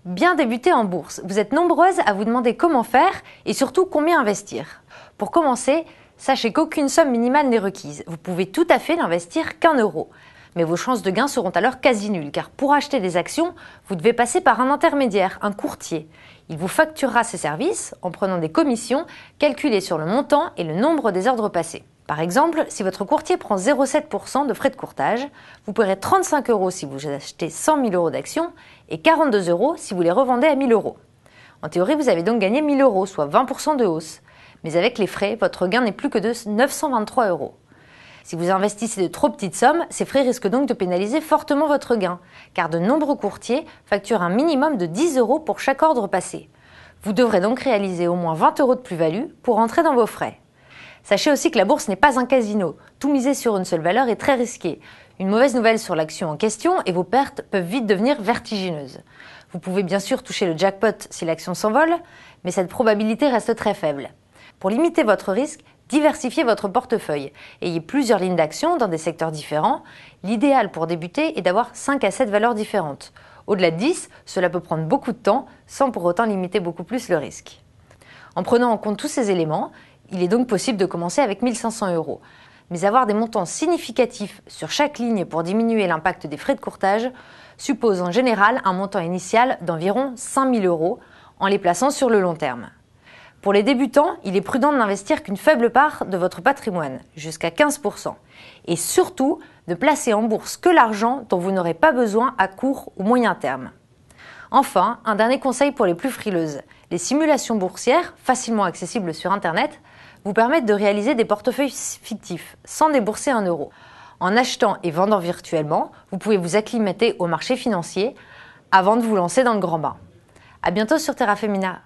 Bien débuter en bourse. Vous êtes nombreuses à vous demander comment faire et surtout combien investir. Pour commencer, sachez qu'aucune somme minimale n'est requise. Vous pouvez tout à fait n'investir qu'1 euro. Mais vos chances de gain seront alors quasi nulles car pour acheter des actions, vous devez passer par un intermédiaire, un courtier. Il vous facturera ses services en prenant des commissions calculées sur le montant et le nombre des ordres passés. Par exemple, si votre courtier prend 0,7% de frais de courtage, vous paierez 35 euros si vous achetez 100 000 euros d'actions et 42 euros si vous les revendez à 1 000 euros. En théorie, vous avez donc gagné 1 000 euros, soit 20% de hausse. Mais avec les frais, votre gain n'est plus que de 923 euros. Si vous investissez de trop petites sommes, ces frais risquent donc de pénaliser fortement votre gain, car de nombreux courtiers facturent un minimum de 10 euros pour chaque ordre passé. Vous devrez donc réaliser au moins 20 euros de plus-value pour entrer dans vos frais. Sachez aussi que la bourse n'est pas un casino. Tout miser sur une seule valeur est très risqué. Une mauvaise nouvelle sur l'action en question et vos pertes peuvent vite devenir vertigineuses. Vous pouvez bien sûr toucher le jackpot si l'action s'envole, mais cette probabilité reste très faible. Pour limiter votre risque, diversifiez votre portefeuille. Ayez plusieurs lignes d'action dans des secteurs différents. L'idéal pour débuter est d'avoir 5 à 7 valeurs différentes. Au-delà de 10, cela peut prendre beaucoup de temps sans pour autant limiter beaucoup plus le risque. En prenant en compte tous ces éléments, il est donc possible de commencer avec 1 500 euros. Mais avoir des montants significatifs sur chaque ligne pour diminuer l'impact des frais de courtage suppose en général un montant initial d'environ 5 000 euros en les plaçant sur le long terme. Pour les débutants, il est prudent de n'investir qu'une faible part de votre patrimoine, jusqu'à 15%, et surtout de placer en bourse que l'argent dont vous n'aurez pas besoin à court ou moyen terme. Enfin, un dernier conseil pour les plus frileuses. Les simulations boursières, facilement accessibles sur Internet, vous permettent de réaliser des portefeuilles fictifs sans débourser 1 euro. En achetant et vendant virtuellement, vous pouvez vous acclimater au marché financier avant de vous lancer dans le grand bain. À bientôt sur Terra Femina.